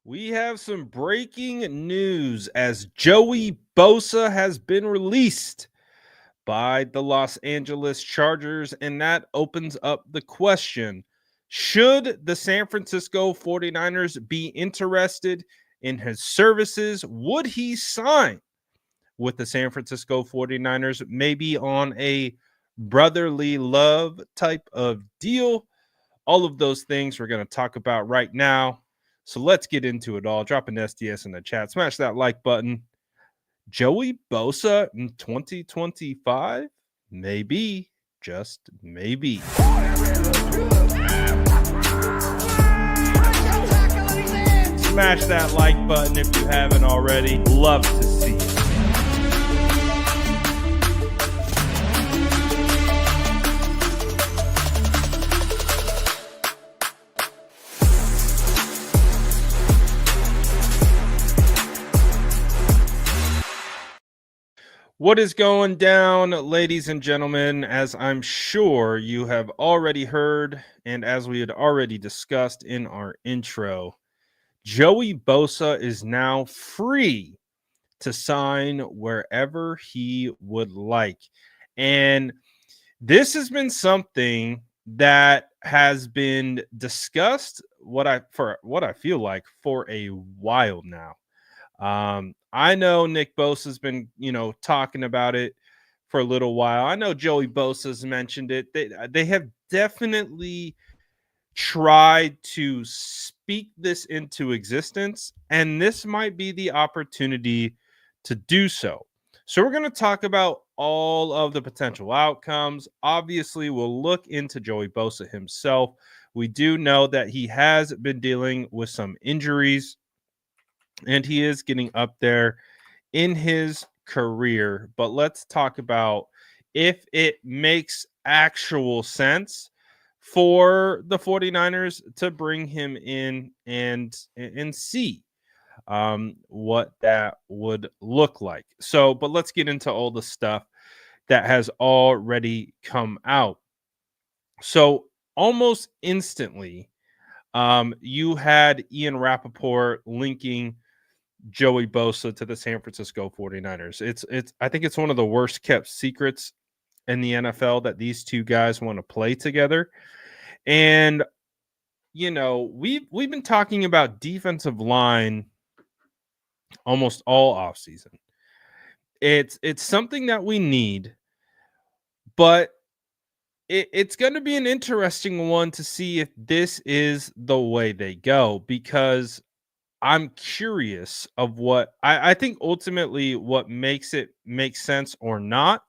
We have some breaking news as Joey Bosa has been released by the Los Angeles Chargers, and that opens up the question: should the San Francisco 49ers be interested in his services? Would he sign with the San Francisco 49ers, maybe on a brotherly love type of deal? All of those things we're going to talk about right now. So let's get into it all. Drop an SDS in the chat. Smash that like button. Joey Bosa in 2025? Maybe. Just maybe. Smash that like button if you haven't already. Love to see it. What is going down, ladies and gentlemen? As I'm sure you have already heard, and as we had already discussed in our intro, Joey Bosa is now free to sign wherever he would like. And this has been something that has been discussed what I feel like for a while now. I know Nick Bosa's been, talking about it for a little while. I know Joey Bosa's mentioned it. They have definitely tried to speak this into existence, and this might be the opportunity to do so. So we're going to talk about all of the potential outcomes. Obviously, we'll look into Joey Bosa himself. We do know that he has been dealing with some injuries, and he is getting up there in his career. But let's talk about if it makes actual sense for the 49ers to bring him in and see what that would look like. So, but let's get into all the stuff that has already come out. So almost instantly, you had Ian Rappaport linking Joey Bosa to the San Francisco 49ers. It's I think it's one of the worst kept secrets in the NFL that these two guys want to play together. And we've been talking about defensive line almost all offseason. It's something that we need, but it's going to be an interesting one to see if this is the way they go, because I'm curious of what I think ultimately what makes it make sense or not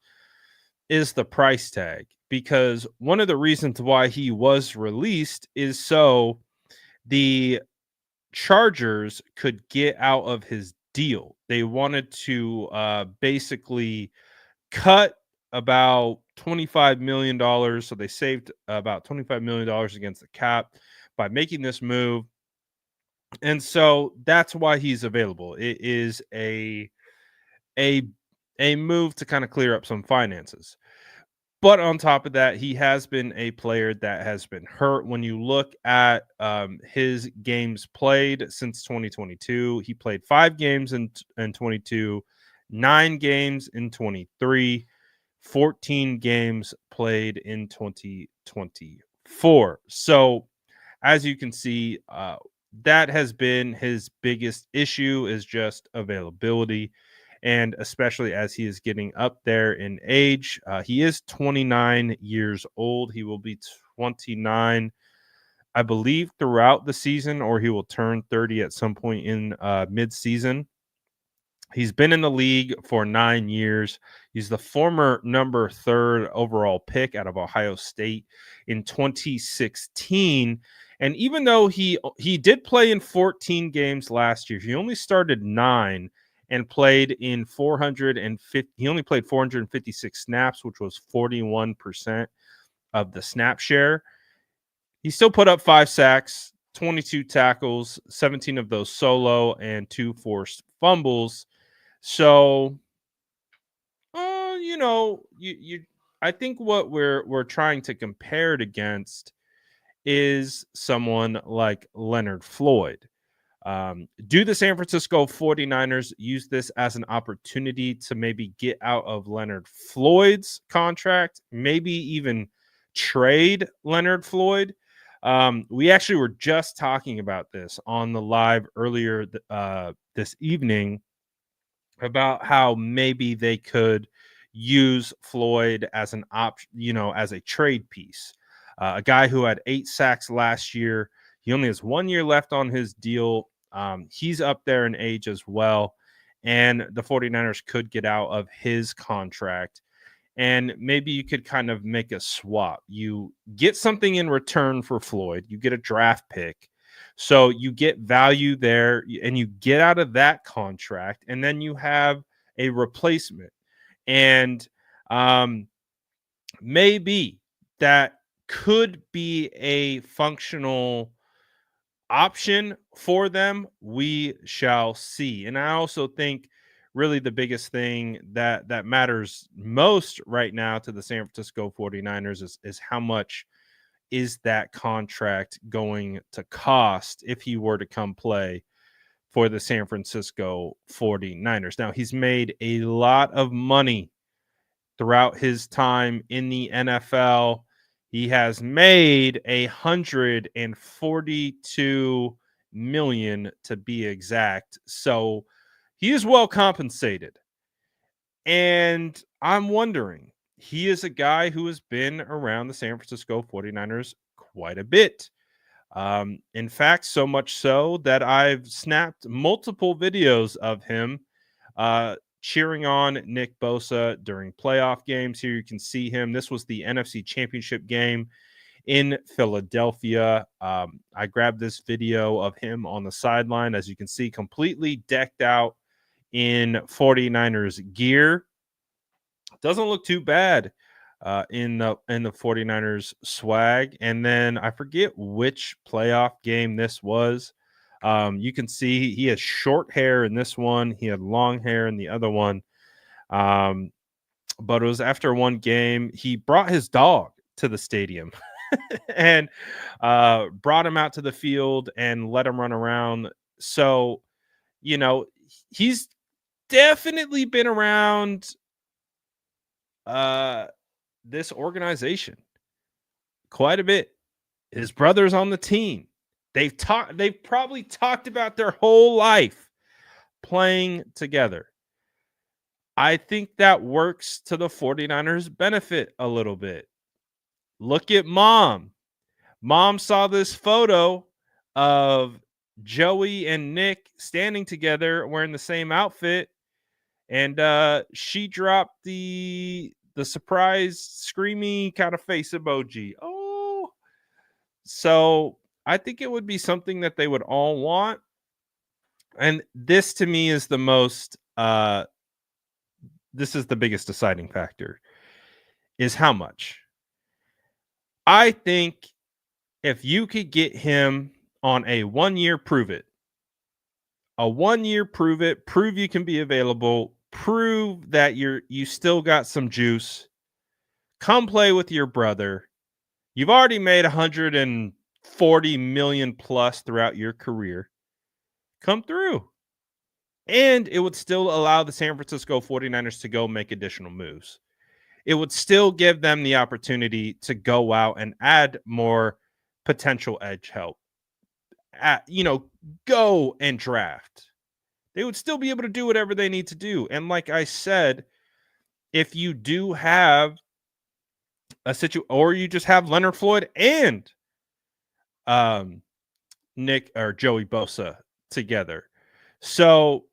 is the price tag. Because one of the reasons why he was released is so the Chargers could get out of his deal. They wanted to basically cut about $25 million. So they saved about $25 million against the cap by making this move. And so that's why he's available. It is a a move to kind of clear up some finances. But on top of that, he has been a player that has been hurt. When you look at his games played since 2022, he played 5 games in 22, 9 games in 23, 14 games played in 2024. So as you can see, that has been his biggest issue, is just availability. And especially as he is getting up there in age, he is 29 years old. He will be 29, I believe, throughout the season, or he will turn 30 at some point in mid-season. He's been in the league for 9 years. He's the former number 3rd overall pick out of Ohio State in 2016. And even though he did play in 14 games last year, he only started 9 and played in 450. He only played 456 snaps, which was 41% of the snap share. He still put up 5 sacks, 22 tackles, 17 of those solo, and 2 forced fumbles. So, you I think what we're trying to compare it against is someone like Leonard Floyd. Do the San Francisco 49ers use this as an opportunity to maybe get out of Leonard Floyd's contract, maybe even trade Leonard Floyd? We actually were just talking about this on the live earlier this evening about how maybe they could use Floyd as an option, as a trade piece. A guy who had 8 sacks last year. He only has 1 year left on his deal. He's up there in age as well. And the 49ers could get out of his contract. And maybe you could kind of make a swap. You get something in return for Floyd, you get a draft pick. So you get value there and you get out of that contract, and then you have a replacement. And maybe that could be a functional option for them. We shall see. And I also think really the biggest thing that matters most right now to the San Francisco 49ers is how much is that contract going to cost if he were to come play for the San Francisco 49ers. Now, he's made a lot of money throughout his time in the NFL. He has made 142 million to be exact. So he is well compensated. And I'm wondering, he is a guy who has been around the San Francisco 49ers quite a bit. In fact, so much so that I've snapped multiple videos of him cheering on Nick Bosa during playoff games. Here you can see him. This was the NFC Championship game in Philadelphia. I grabbed this video of him on the sideline, as you can see, completely decked out in 49ers gear. Doesn't look too bad in the 49ers swag. And then I forget which playoff game this was. You can see he has short hair in this one. He had long hair in the other one. But it was after one game. He brought his dog to the stadium and brought him out to the field and let him run around. So, he's definitely been around this organization quite a bit. His brother's on the team. They've probably talked about their whole life playing together. I think that works to the 49ers benefit a little bit. Look at mom. Mom saw this photo of Joey and Nick standing together wearing the same outfit, and she dropped the surprise screamy kind of face emoji. Oh, so I think it would be something that they would all want. And this to me is the most this is the biggest deciding factor, is how much. I think if you could get him on a 1 year prove it, prove you can be available, prove that you still got some juice, come play with your brother. You've already made 140 million plus throughout your career. Come through. And it would still allow the San Francisco 49ers to go make additional moves. It would still give them the opportunity to go out and add more potential edge help. Go and draft. They would still be able to do whatever they need to do. And like I said, if you do have a situation, or you just have Leonard Floyd and Nick or Joey Bosa together. So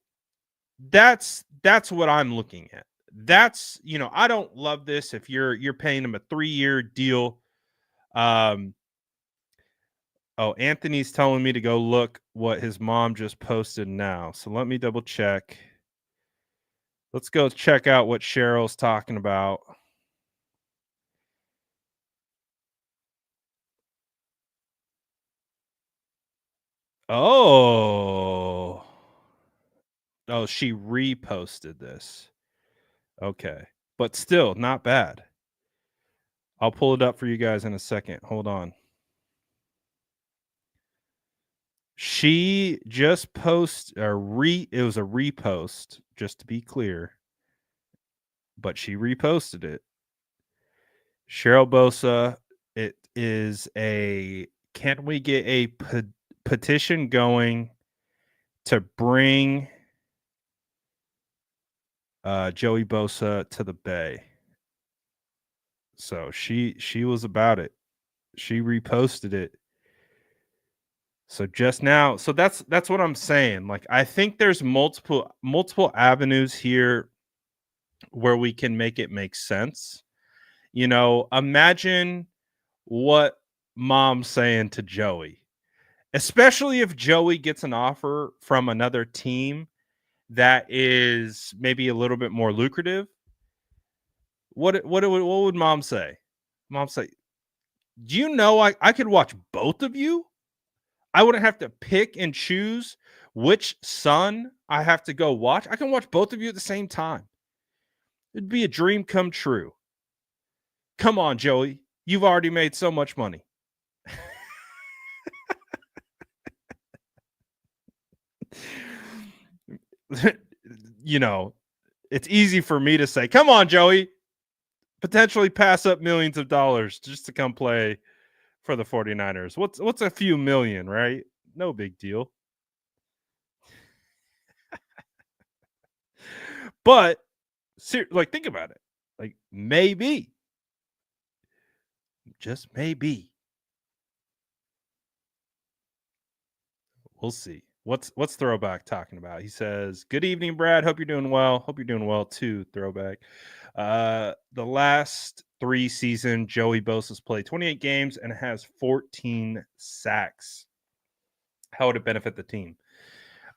that's what I'm looking at. That's, I don't love this if you're paying him a 3-year deal. Anthony's telling me to go look what his mom just posted now. So let me double check. Let's go check out what Cheryl's talking about. Oh, she reposted this. Okay. But still not bad. I'll pull it up for you guys in a second. Hold on. She just it was a repost, just to be clear, but she reposted it. Cheryl Bosa, it is a can we get a petition going to bring Joey Bosa to the Bay? So she was about it. She reposted it. So just now, so that's what I'm saying. Like I think there's multiple avenues here where we can make it make sense. Imagine what mom's saying to Joey, especially if Joey gets an offer from another team that is maybe a little bit more lucrative. What would mom say? Mom say, "Do you know I could watch both of you? I wouldn't have to pick and choose which son I have to go watch. I can watch both of you at the same time. It'd be a dream come true. Come on, Joey. You've already made so much money." It's easy for me to say, "Come on, Joey." Potentially pass up millions of dollars just to come play for the 49ers. What's a few million, right? No big deal. But think about it. Like maybe, just maybe. We'll see. What's Throwback talking about? He says, "Good evening, Brad. Hope you're doing well. Hope you're doing well too, Throwback. The last 3 seasons, Joey Bosa's played 28 games and has 14 sacks. How would it benefit the team?"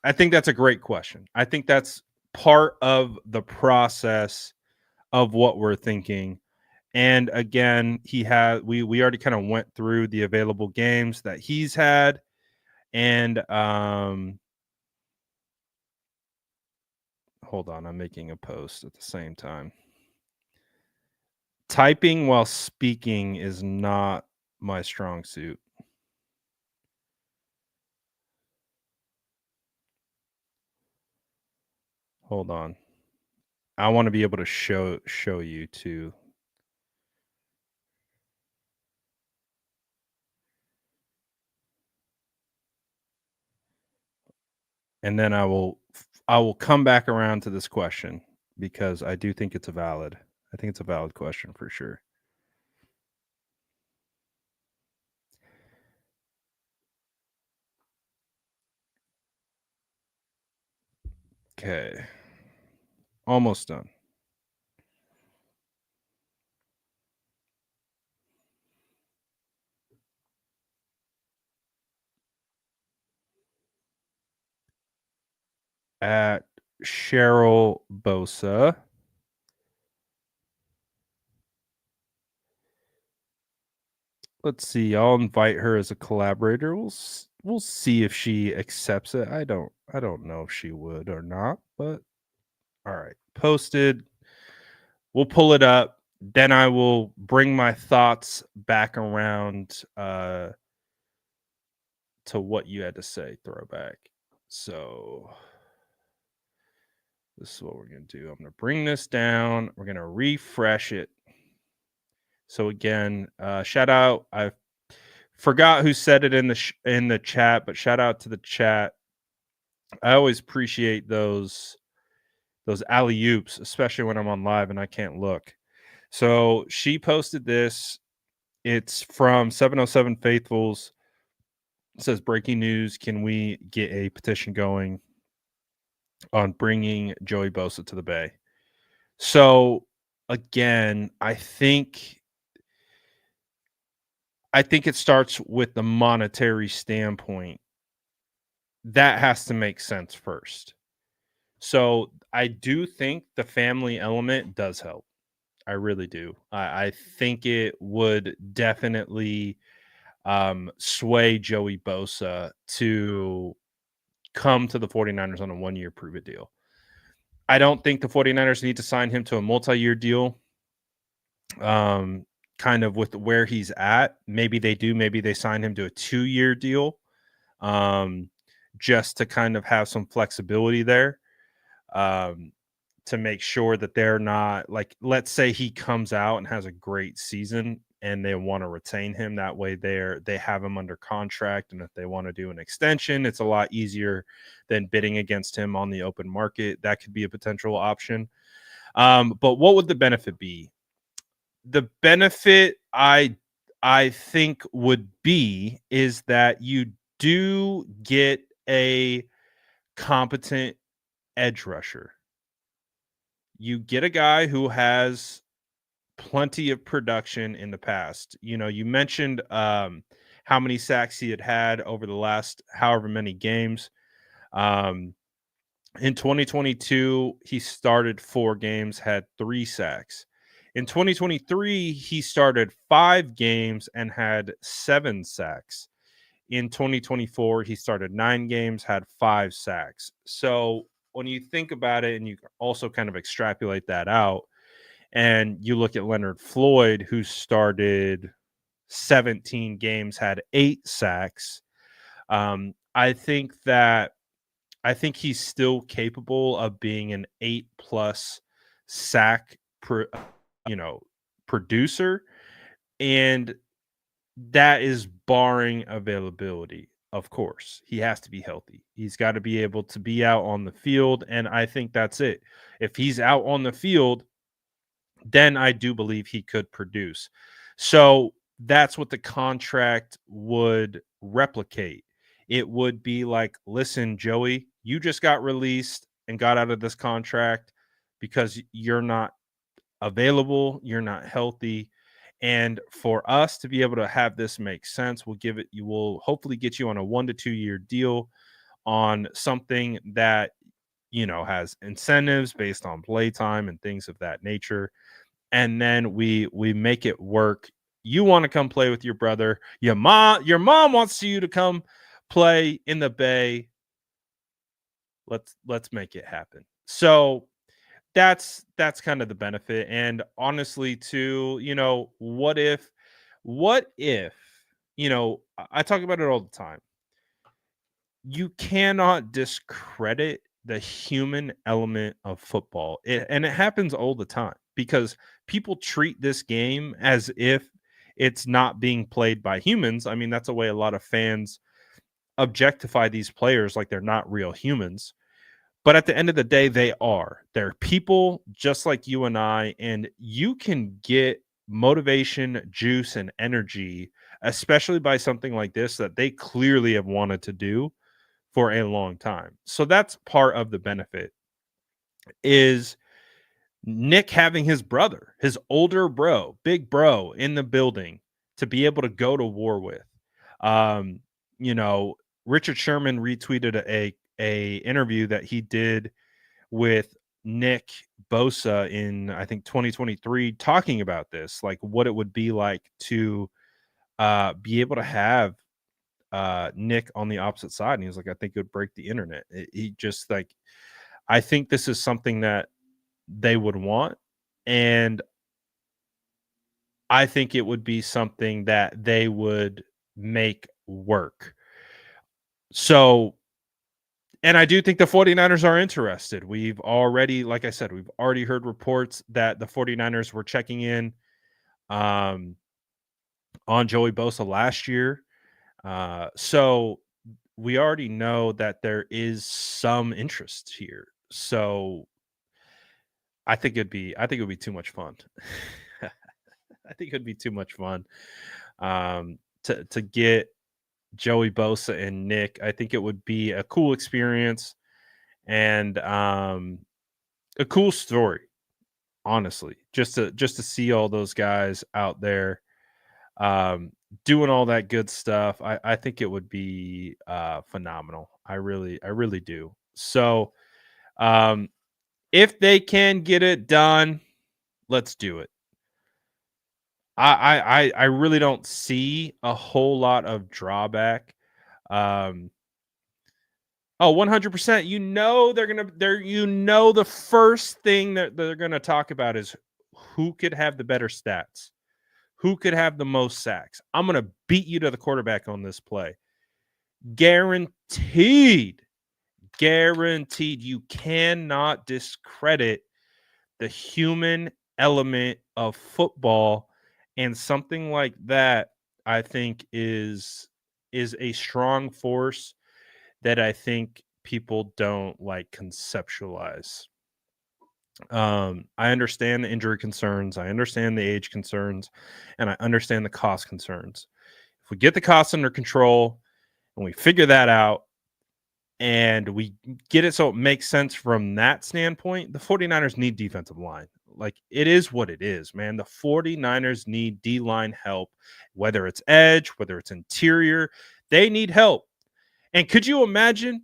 I think that's a great question. I think that's part of the process of what we're thinking. And again, we already kind of went through the available games that he's had. And hold on, I'm making a post at the same time. Typing while speaking is not my strong suit. Hold on. I want to be able to show you too. And then I will come back around to this question because I do think it's a valid. I think it's a valid question for sure. Okay. Almost done. At Cheryl Bosa. Let's see. I'll invite her as a collaborator. We'll see if she accepts it. I don't know if she would or not, but all right. Posted. We'll pull it up. Then I will bring my thoughts back around to what you had to say, Throwback. So this is what we're going to do. I'm going to bring this down. We're going to refresh it. So again, shout out. I forgot who said it in the chat, but shout out to the chat. I always appreciate those alley oops, especially when I'm on live and I can't look. So she posted this. It's from 707 Faithfuls. It says, "Breaking news. Can we get a petition going on bringing Joey Bosa to the Bay?" So again, I think it starts with the monetary standpoint. That has to make sense first. So I do think the family element does help. I really do. I think it would definitely sway Joey Bosa to come to the 49ers on a 1-year prove it deal. I don't think the 49ers need to sign him to a multi-year deal. Kind of with where he's at. Maybe they do. Maybe they sign him to a 2-year deal. just to kind of have some flexibility there. Um, to make sure that they're not like, let's say he comes out and has a great season and they want to retain him. That way they have him under contract. And if they want to do an extension, it's a lot easier than bidding against him on the open market. That could be a potential option. But what would the benefit be? The benefit I think would be is that you do get a competent edge rusher. You get a guy who has plenty of production in the past. You know, you mentioned how many sacks he had over the last however many games. Um, in 2022, he started 4 games, had 3 sacks. In 2023, he started 5 games and had 7 sacks. In 2024, he started 9 games, had 5 sacks. So when you think about it and you also kind of extrapolate that out, and you look at Leonard Floyd, who started 17 games, had 8 sacks. I think he's still capable of being an 8+ sack you know, producer. And that is barring availability. Of course, he has to be healthy. He's got to be able to be out on the field. And I think that's it. If he's out on the field, then I do believe he could produce. So that's what the contract would replicate. It would be like, listen, Joey, you just got released and got out of this contract because you're not available, you're not healthy. And for us to be able to have this make sense, you will hopefully get you on a 1 to 2 year deal on something that, you know, has incentives based on playtime and things of that nature. And then we make it work. You want to come play with your brother. Your mom wants you to come play in the Bay. Let's make it happen. So that's kind of the benefit. And honestly, too, you know, what if, you know, I talk about it all the time. You cannot discredit the human element of football. And it happens all the time because people treat this game as if it's not being played by humans. I mean, that's a way a lot of fans objectify these players like they're not real humans. But at the end of the day, they are. They're people just like you and I, and you can get motivation, juice, and energy, especially by something like this that they clearly have wanted to do for a long time. So that's part of the benefit is Nick having his brother, his older bro, big bro in the building to be able to go to war with. Um, you know, Richard Sherman retweeted a interview that he did with Nick Bosa in I think 2023 talking about this, like what it would be like to be able to have Nick on the opposite side. And he was like, I think it would break the internet. He just like, I think this is something that they would want. And I think it would be something that they would make work. So, and I do think the 49ers are interested. We've already, like I said, we've already heard reports that the 49ers were checking in on Joey Bosa last year. So we already know that there is some interest here. So I think it would be too much fun. I think it'd be too much fun to get Joey Bosa and Nick. I think it would be a cool experience and a cool story, honestly. Just to see all those guys out there doing all that good stuff. I think it would be phenomenal. I really do. So if they can get it done, let's do it. I really don't see a whole lot of drawback. Um, 100%. You know the first thing that they're gonna talk about is who could have the better stats, who could have the most sacks. I'm gonna beat you to the quarterback on this play. Guaranteed. Guaranteed. You cannot discredit the human element of football, and something like that I think is a strong force that I think people don't like conceptualize. I understand the injury concerns, I understand the age concerns, and I understand the cost concerns. If we get the costs under control and we figure that out and we get it so it makes sense from that standpoint, the 49ers need defensive line. Like, it is what it is, man. The 49ers need D-line help, whether it's edge, whether it's interior, they need help. And could you imagine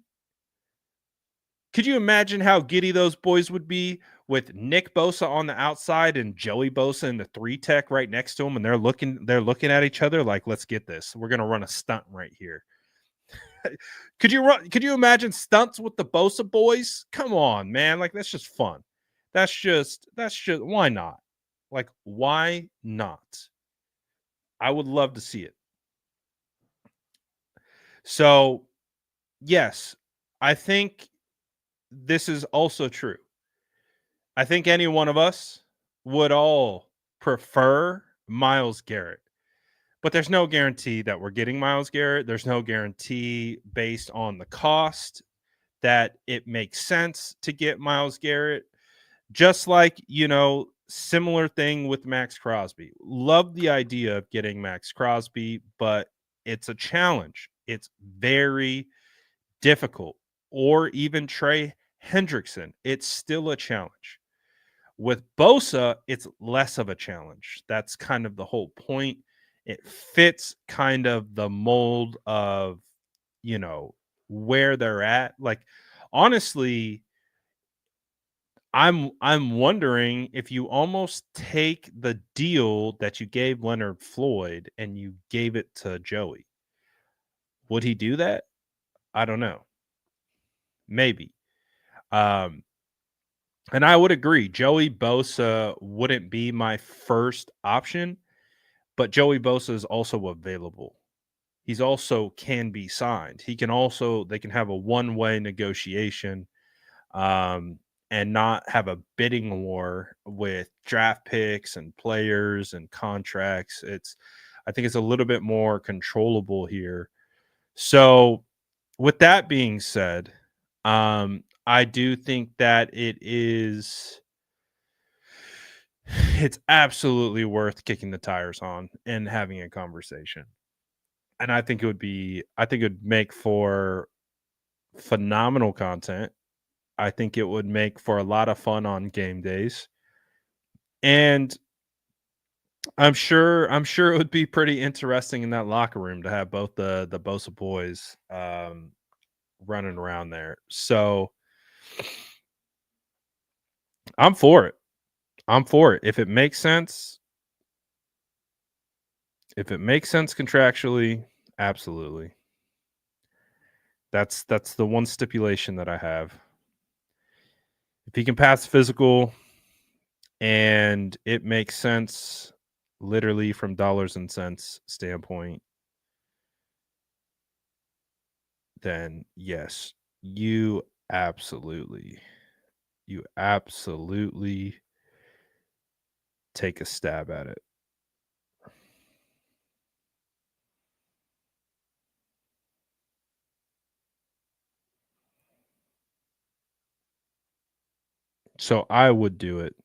how giddy those boys would be with Nick Bosa on the outside and Joey Bosa in the 3 tech right next to him, and they're looking at each other like, let's get this. We're gonna run a stunt right here. Could you imagine stunts with the Bosa boys? Come on, man. Like, that's just fun. That's just why not? Like, why not? I would love to see it. So, yes, I think this is also true. I think any one of us would all prefer Miles Garrett, but there's no guarantee that we're getting Miles Garrett. There's no guarantee based on the cost that it makes sense to get Miles Garrett. Just like, similar thing with Max Crosby. Love the idea of getting Max Crosby, but it's a challenge. It's very difficult. Or even Trey Hendrickson. It's still a challenge. With Bosa, it's less of a challenge. That's kind of the whole point. It fits kind of the mold of, you know, where they're at. Like, honestly, I'm wondering if you almost take the deal that you gave Leonard Floyd and you gave it to Joey. Would he do that? I don't know. Maybe. Um, and I would agree. Joey Bosa wouldn't be my first option, but Joey Bosa is also available. He's also can be signed. They can have a one-way negotiation, um, and not have a bidding war with draft picks and players and contracts. I think it's a little bit more controllable here. So, with that being said, I do think that it's absolutely worth kicking the tires on and having a conversation. And I think it would make for phenomenal content. I think it would make for a lot of fun on game days. And I'm sure it would be pretty interesting in that locker room to have both the Bosa boys running around there. So I'm for it. I'm for it. If it makes sense contractually, absolutely. That's the one stipulation that I have. If he can pass physical and it makes sense literally from dollars and cents standpoint, then yes, absolutely you absolutely take a stab at it. So I would do it.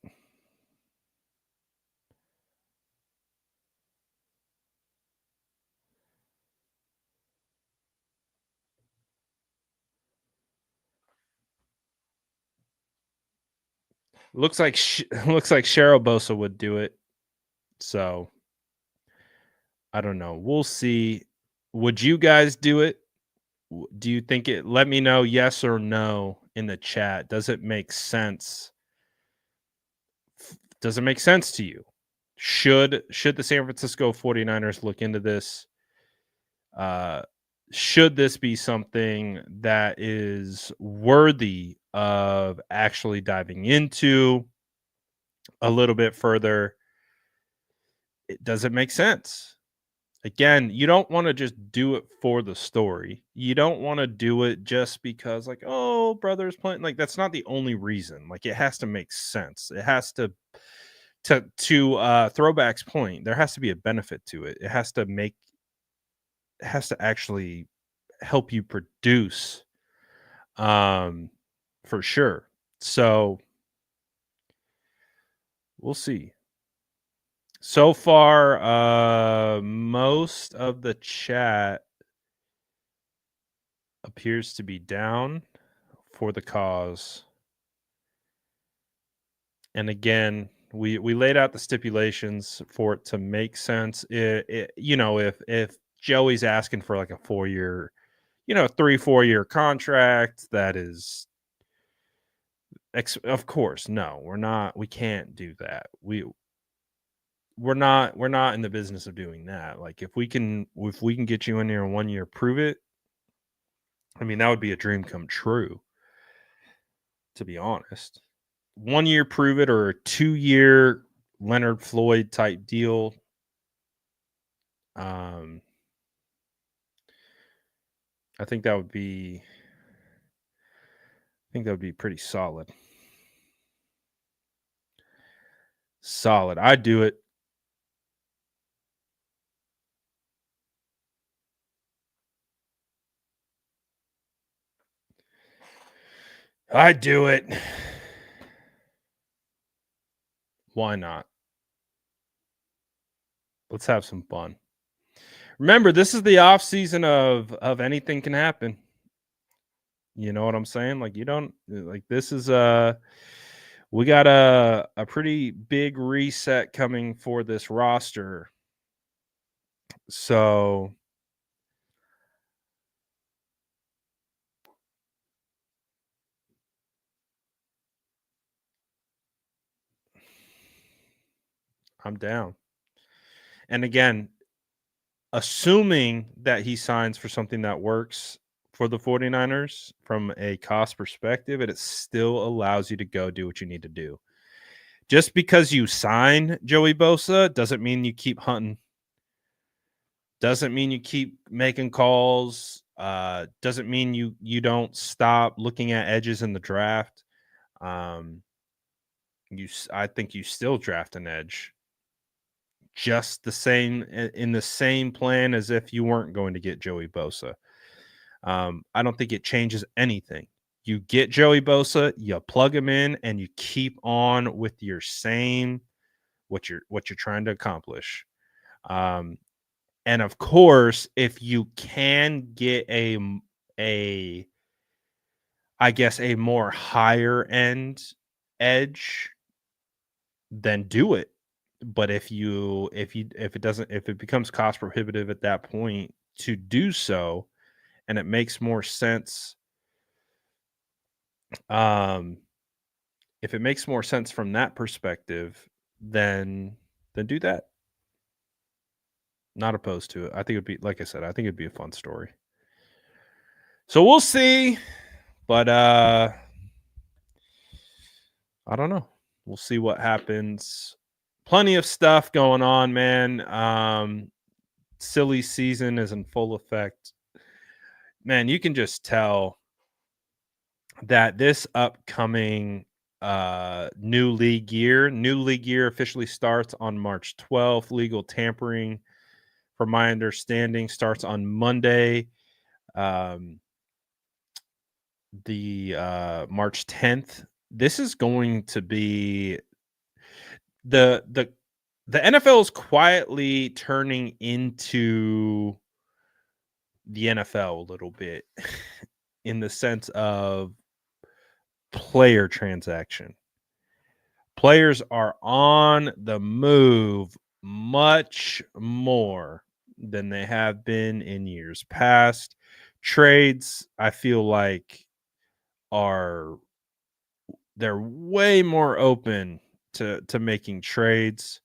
Looks like looks like Cheryl Bosa would do it. So I don't know. We'll see. Would you guys do it? Do you think it? Let me know yes or no in the chat. Does it make sense? Does it make sense to you? Should the San Francisco 49ers look into this? Uh, should this be something that is worthy of actually diving into a little bit further? Does it make sense? Again, you don't want to just do it for the story. You don't want to do it just because, like, oh, brother's playing. Like, that's not the only reason. Like, it has to make sense. It has to Throwback's point. There has to be a benefit to it. It has to actually help you produce, um, for sure. So we'll see. So far, most of the chat appears to be down for the cause. And again, we laid out the stipulations for it to make sense. If Joey's asking for like a 4 year, 3-4 year contract, that is, of course, no, we're not. We can't do that. We're not in the business of doing that. Like if we can get you in there in 1 year, prove it. I mean, that would be a dream come true, to be honest. 1 year, prove it, or a 2 year Leonard Floyd type deal. Um, I think that would be. I think that would be pretty solid. Solid. I'd do it. I'd do it. Why not? Let's have some fun. Remember, this is the off season of anything can happen. You know what I'm saying? Like you don't like this is we got a pretty big reset coming for this roster. So I'm down. And again, assuming that he signs for something that works for the 49ers from a cost perspective, it still allows you to go do what you need to do. Just because you sign Joey Bosa doesn't mean you keep hunting. Doesn't mean you keep making calls. Doesn't mean you don't stop looking at edges in the draft. Um, I think you still draft an edge, just the same in the same plan as if you weren't going to get Joey Bosa. I don't think it changes anything. You get Joey Bosa, you plug him in, and you keep on with your same what you're trying to accomplish. Um, and of course, if you can get a I guess a more higher end edge, then do it. But if it becomes cost prohibitive at that point to do so, and it makes more sense, um, if it makes more sense from that perspective, then do that. Not opposed to it. I think it'd be like I said, I think it'd be a fun story. So we'll see. But I don't know. We'll see what happens. Plenty of stuff going on, man. Silly season is in full effect. Man, you can just tell that this upcoming new league year officially starts on March 12th. Legal tampering, from my understanding, starts on Monday, um, the March 10th. This is going to be the the the NFL is quietly turning into the NFL a little bit in the sense of player transaction. Players are on the move much more than they have been in years past. Trades, I feel like, are they're way more open to making trades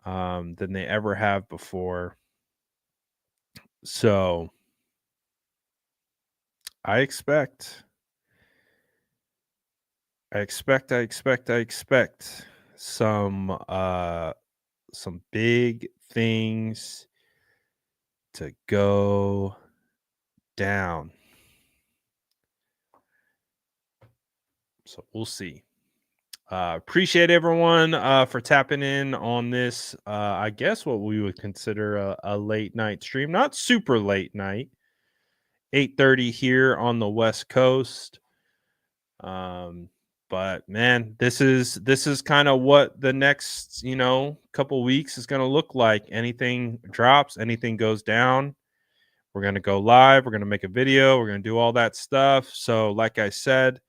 than they ever have before. So I expect, I expect some big things to go down. So we'll see. Appreciate everyone for tapping in on this. I guess what we would consider a late night stream, not super late night, 8:30 here on the West Coast. But man, this is kind of what the next couple weeks is going to look like. Anything drops, anything goes down, we're going to go live. We're going to make a video. We're going to do all that stuff. So, like I said,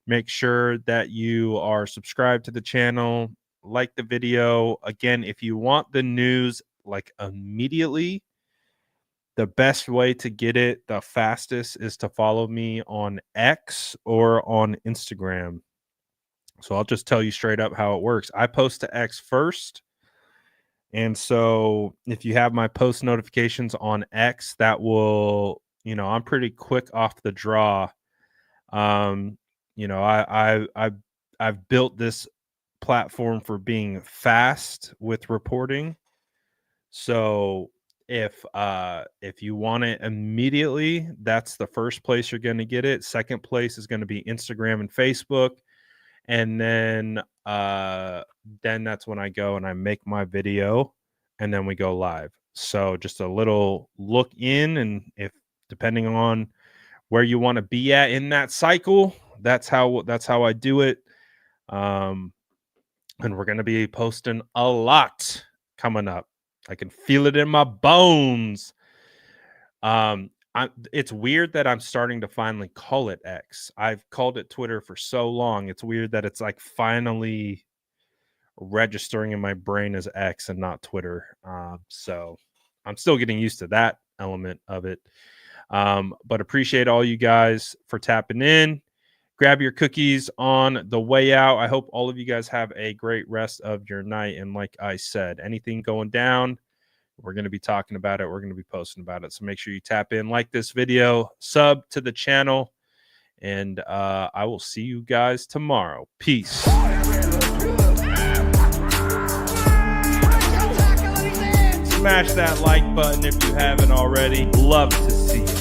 make sure that you are subscribed to the channel, like the video. Again, if you want the news like immediately, the best way to get it the fastest is to follow me on X or on Instagram. So I'll just tell you straight up how it works. I post to X first. And so if you have my post notifications on X, that will, I'm pretty quick off the draw. I've built this platform for being fast with reporting. So if you want it immediately, that's the first place you're going to get it. Second place is going to be Instagram and Facebook. And then that's when I go and I make my video and then we go live. So just a little look in, and if depending on where you want to be at in that cycle, that's how I do it. And we're going to be posting a lot coming up. I can feel it in my bones. It's weird that I'm starting to finally call it X. I've called it Twitter for so long. It's weird that it's like finally registering in my brain as X and not Twitter. So I'm still getting used to that element of it. But appreciate all you guys for tapping in. Grab your cookies on the way out. I hope all of you guys have a great rest of your night. And like I said, anything going down, we're going to be talking about it. We're going to be posting about it. So make sure you tap in, like this video, sub to the channel, and I will see you guys tomorrow. Peace. Smash that like button if you haven't already. Love to see you.